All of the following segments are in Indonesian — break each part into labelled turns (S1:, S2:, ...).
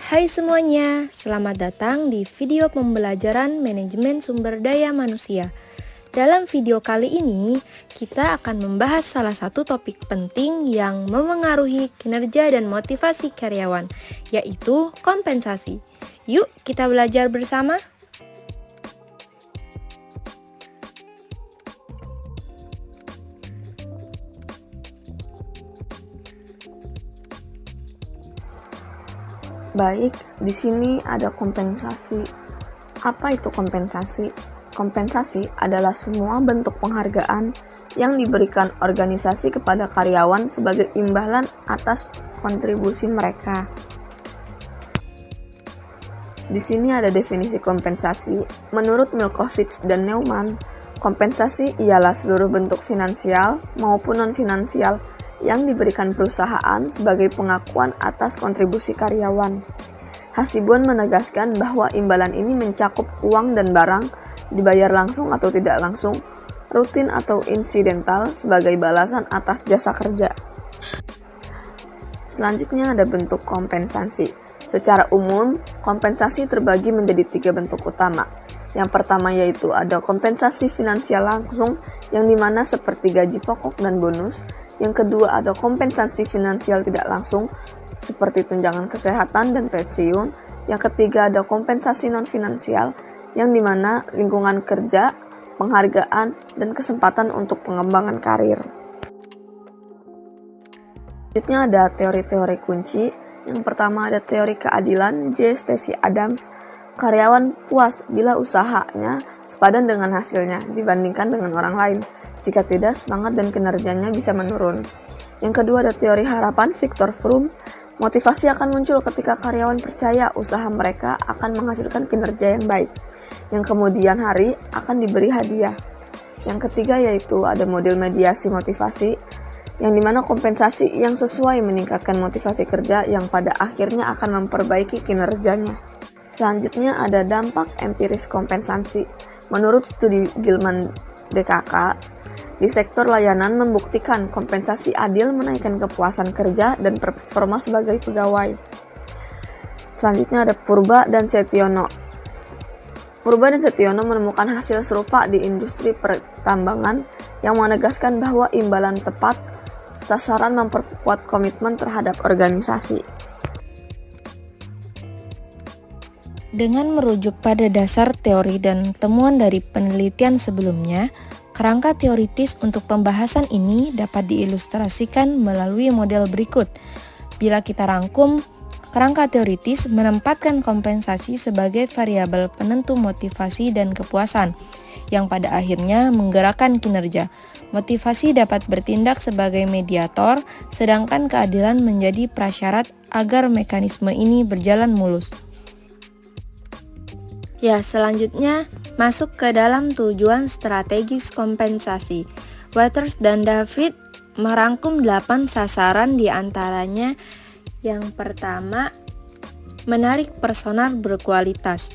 S1: Hai semuanya, selamat datang di video pembelajaran manajemen sumber daya manusia. Dalam video kali ini, kita akan membahas salah satu topik penting yang memengaruhi kinerja dan motivasi karyawan, yaitu kompensasi. Yuk, kita belajar bersama.
S2: Baik, di sini ada kompensasi. Apa itu kompensasi? Kompensasi adalah semua bentuk penghargaan yang diberikan organisasi kepada karyawan sebagai imbalan atas kontribusi mereka. Di sini ada definisi kompensasi. Menurut Milkovich dan Neumann, kompensasi ialah seluruh bentuk finansial maupun non-finansial yang diberikan perusahaan sebagai pengakuan atas kontribusi karyawan. Hasibuan menegaskan bahwa imbalan ini mencakup uang dan barang, dibayar langsung atau tidak langsung, rutin atau insidental sebagai balasan atas jasa kerja. Selanjutnya ada bentuk kompensasi. Secara umum, kompensasi terbagi menjadi 3 bentuk utama. Yang pertama yaitu ada kompensasi finansial langsung yang dimana seperti gaji pokok dan bonus. Yang kedua ada kompensasi finansial tidak langsung seperti tunjangan kesehatan dan pensiun. Yang ketiga ada kompensasi non-finansial yang dimana lingkungan kerja, penghargaan, dan kesempatan untuk pengembangan karir. Selanjutnya ada teori-teori kunci. Yang pertama ada teori keadilan J. Stacy Adams. Karyawan puas bila usahanya sepadan dengan hasilnya dibandingkan dengan orang lain. Jika tidak, semangat dan kinerjanya bisa menurun. Yang kedua ada teori harapan Viktor Fromm. Motivasi akan muncul ketika karyawan percaya usaha mereka akan menghasilkan kinerja yang baik. Yang kemudian hari akan diberi hadiah. Yang ketiga yaitu ada model mediasi motivasi, yang dimana kompensasi yang sesuai meningkatkan motivasi kerja yang pada akhirnya akan memperbaiki kinerjanya. Selanjutnya ada dampak empiris kompensasi. Menurut studi Gilman DKK, di sektor layanan membuktikan kompensasi adil menaikkan kepuasan kerja dan performa sebagai pegawai. Selanjutnya ada Purba dan Setiono. Purba dan Setiono menemukan hasil serupa di industri pertambangan yang menegaskan bahwa imbalan tepat sasaran memperkuat komitmen terhadap organisasi.
S1: Dengan merujuk pada dasar teori dan temuan dari penelitian sebelumnya, kerangka teoritis untuk pembahasan ini dapat diilustrasikan melalui model berikut. Bila kita rangkum, kerangka teoritis menempatkan kompensasi sebagai variabel penentu motivasi dan kepuasan, yang pada akhirnya menggerakkan kinerja. Motivasi dapat bertindak sebagai mediator, sedangkan keadilan menjadi prasyarat agar mekanisme ini berjalan mulus. Ya, selanjutnya masuk ke dalam tujuan strategis kompensasi. Waters dan David merangkum 8 sasaran diantaranya. Yang pertama, menarik personal berkualitas.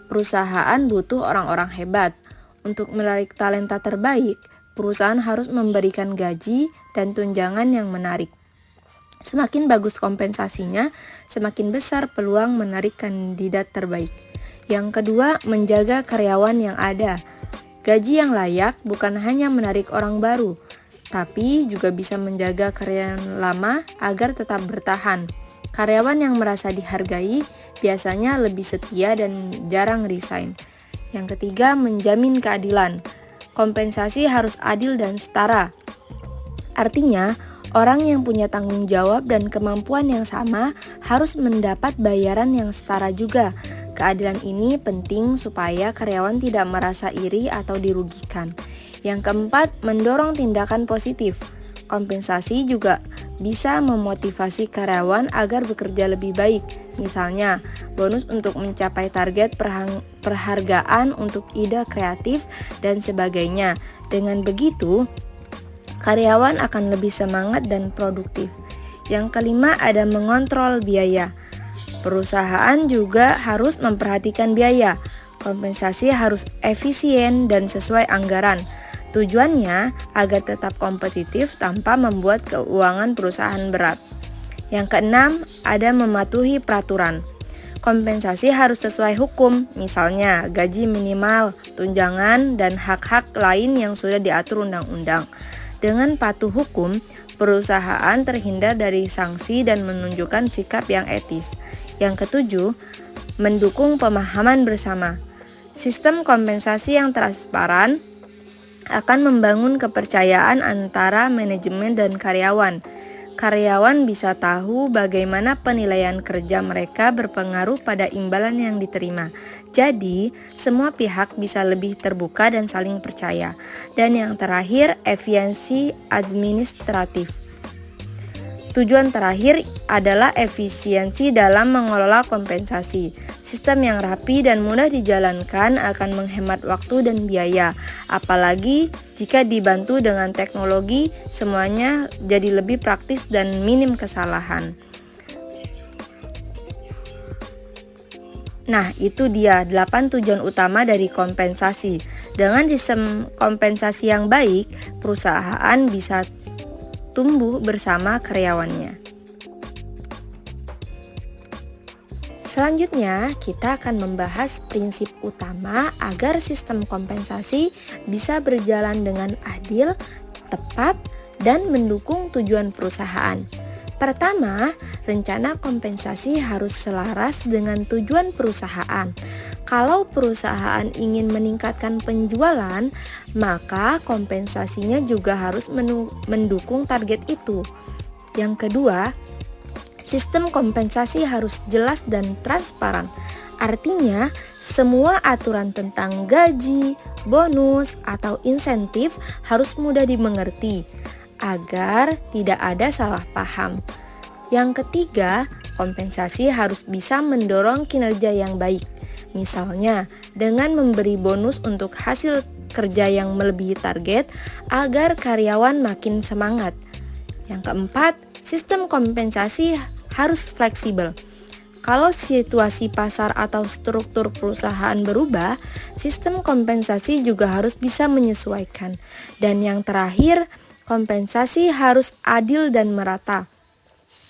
S1: Perusahaan butuh orang-orang hebat. Untuk menarik talenta terbaik, perusahaan harus memberikan gaji dan tunjangan yang menarik. Semakin bagus kompensasinya, semakin besar peluang menarik kandidat terbaik. Yang kedua, menjaga karyawan yang ada. Gaji yang layak bukan hanya menarik orang baru, tapi juga bisa menjaga karyawan lama agar tetap bertahan. Karyawan yang merasa dihargai biasanya lebih setia dan jarang resign. Yang ketiga, menjamin keadilan. Kompensasi harus adil dan setara. Artinya, orang yang punya tanggung jawab dan kemampuan yang sama harus mendapat bayaran yang setara juga. Keadilan ini penting supaya karyawan tidak merasa iri atau dirugikan. Yang keempat, mendorong tindakan positif. Kompensasi juga bisa memotivasi karyawan agar bekerja lebih baik. Misalnya, bonus untuk mencapai target perhargaan untuk ide kreatif, dan sebagainya. Dengan begitu, karyawan akan lebih semangat dan produktif. Yang kelima ada mengontrol biaya. Perusahaan juga harus memperhatikan biaya. Kompensasi harus efisien dan sesuai anggaran. Tujuannya agar tetap kompetitif tanpa membuat keuangan perusahaan berat. Yang keenam, ada mematuhi peraturan. Kompensasi harus sesuai hukum, misalnya gaji minimal, tunjangan, dan hak-hak lain yang sudah diatur undang-undang. Dengan patuh hukum, perusahaan terhindar dari sanksi dan menunjukkan sikap yang etis. Yang ketujuh, mendukung pemahaman bersama. Sistem kompensasi yang transparan akan membangun kepercayaan antara manajemen dan karyawan. Karyawan bisa tahu bagaimana penilaian kerja mereka berpengaruh pada imbalan yang diterima. Jadi, semua pihak bisa lebih terbuka dan saling percaya. Dan yang terakhir, efisiensi administratif. Tujuan terakhir adalah efisiensi dalam mengelola kompensasi. Sistem yang rapi dan mudah dijalankan akan menghemat waktu dan biaya. Apalagi jika dibantu dengan teknologi, semuanya jadi lebih praktis dan minim kesalahan. Nah, itu dia 8 tujuan utama dari kompensasi. Dengan sistem kompensasi yang baik, perusahaan bisa tumbuh bersama karyawannya. Selanjutnya, kita akan membahas prinsip utama agar sistem kompensasi bisa berjalan dengan adil, tepat, dan mendukung tujuan perusahaan. Pertama, rencana kompensasi harus selaras dengan tujuan perusahaan. Kalau perusahaan ingin meningkatkan penjualan, maka kompensasinya juga harus mendukung target itu. Yang kedua, sistem kompensasi harus jelas dan transparan. Artinya, semua aturan tentang gaji, bonus, atau insentif harus mudah dimengerti agar tidak ada salah paham. Yang ketiga, kompensasi harus bisa mendorong kinerja yang baik. Misalnya, dengan memberi bonus untuk hasil kerja yang melebihi target agar karyawan makin semangat. Yang keempat, sistem kompensasi harus fleksibel. Kalau situasi pasar atau struktur perusahaan berubah, sistem kompensasi juga harus bisa menyesuaikan. Dan yang terakhir, kompensasi harus adil dan merata.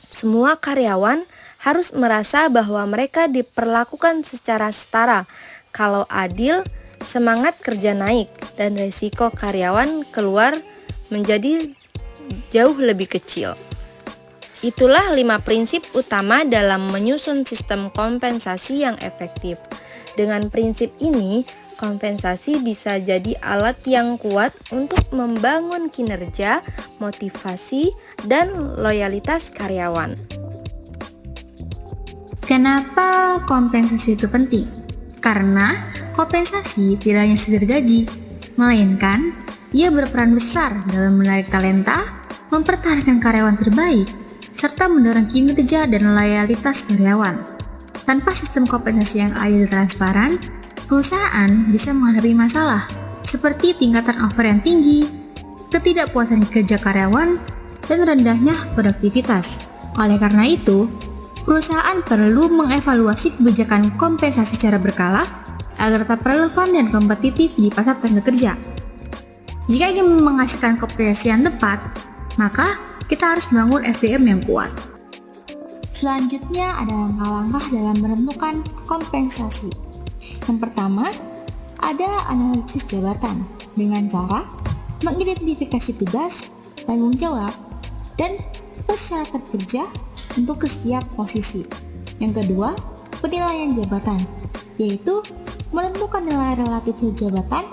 S1: Semua karyawan harus merasa bahwa mereka diperlakukan secara setara. Kalau adil, semangat kerja naik dan resiko karyawan keluar menjadi jauh lebih kecil. Itulah 5 prinsip utama dalam menyusun sistem kompensasi yang efektif. Dengan prinsip ini, kompensasi bisa jadi alat yang kuat untuk membangun kinerja, motivasi, dan loyalitas karyawan.
S3: Kenapa kompensasi itu penting? Karena kompensasi tidak hanya sekedar gaji, melainkan ia berperan besar dalam menarik talenta, mempertahankan karyawan terbaik, serta mendorong kinerja dan loyalitas karyawan. Tanpa sistem kompensasi yang adil dan transparan, perusahaan bisa menghadapi masalah seperti tingkatan over yang tinggi, ketidakpuasan kerja karyawan, dan rendahnya produktivitas. Oleh karena itu, perusahaan perlu mengevaluasi kebijakan kompensasi secara berkala agar tetap relevan dan kompetitif di pasar tenaga kerja. Jika ingin menghasilkan kompensasi yang tepat, maka kita harus membangun SDM yang kuat.
S4: Selanjutnya ada langkah-langkah dalam menentukan kompensasi. Yang pertama, ada analisis jabatan dengan cara mengidentifikasi tugas, tanggung jawab, dan persyaratan kerja untuk ke setiap posisi. Yang kedua, penilaian jabatan, yaitu menentukan nilai relatif jabatan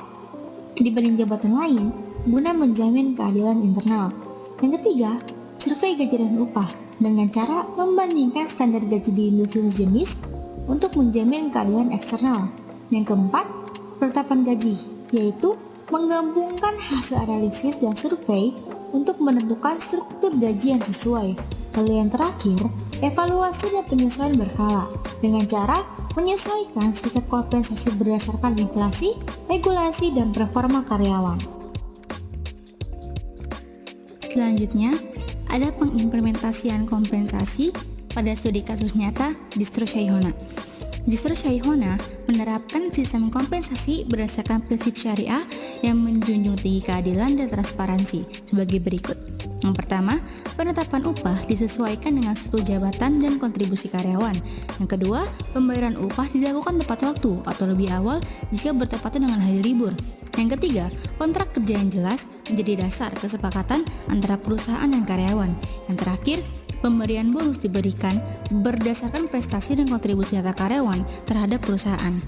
S4: dibanding jabatan lain guna menjamin keadilan internal. Yang ketiga, survei gaji dan upah dengan cara membandingkan standar gaji di industri sejenis untuk menjamin keadilan eksternal. Yang keempat, penetapan gaji, yaitu menggabungkan hasil analisis dan survei untuk menentukan struktur gaji yang sesuai. Lalu yang terakhir, evaluasi dan penyesuaian berkala dengan cara menyesuaikan sistem kompensasi berdasarkan inflasi, regulasi, dan performa karyawan.
S3: Selanjutnya, ada pengimplementasian kompensasi pada studi kasus nyata di Structure Hona. Justru Syaihona menerapkan sistem kompensasi berdasarkan prinsip syariah yang menjunjung tinggi keadilan dan transparansi sebagai berikut. Yang pertama, penetapan upah disesuaikan dengan struktur jabatan dan kontribusi karyawan. Yang kedua, pembayaran upah dilakukan tepat waktu atau lebih awal jika bertepatan dengan hari libur. Yang ketiga, kontrak kerja yang jelas menjadi dasar kesepakatan antara perusahaan dan karyawan. Yang terakhir, pemberian bonus diberikan berdasarkan prestasi dan kontribusi nyata karyawan terhadap perusahaan.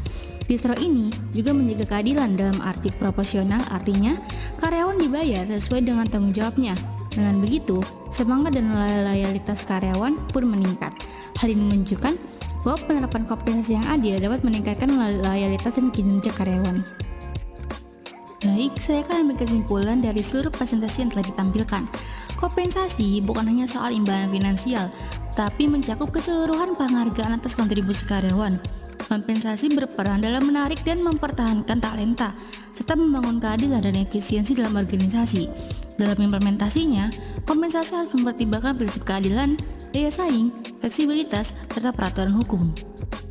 S3: Distro ini juga menjaga keadilan dalam arti proporsional, artinya karyawan dibayar sesuai dengan tanggung jawabnya. Dengan begitu, semangat dan loyalitas karyawan pun meningkat. Hal ini menunjukkan bahwa penerapan kompensasi yang adil dapat meningkatkan loyalitas dan kinerja karyawan. Baik, saya akan ambil kesimpulan dari seluruh presentasi yang telah ditampilkan. Kompensasi bukan hanya soal imbalan finansial, tapi mencakup keseluruhan penghargaan atas kontribusi karyawan. Kompensasi berperan dalam menarik dan mempertahankan talenta, serta membangun keadilan dan efisiensi dalam organisasi. Dalam implementasinya, kompensasi harus mempertimbangkan prinsip keadilan, daya saing, fleksibilitas, serta peraturan hukum.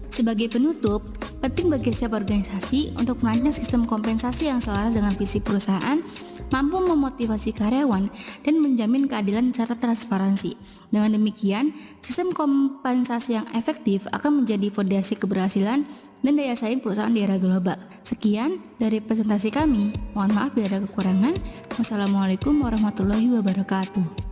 S3: Sebagai penutup, penting bagi setiap organisasi untuk merancang sistem kompensasi yang selaras dengan visi perusahaan, mampu memotivasi karyawan, dan menjamin keadilan serta transparansi. Dengan demikian, sistem kompensasi yang efektif akan menjadi fondasi keberhasilan dan daya saing perusahaan di era global. Sekian dari presentasi kami. Mohon maaf bila ada kekurangan. Wassalamualaikum warahmatullahi wabarakatuh.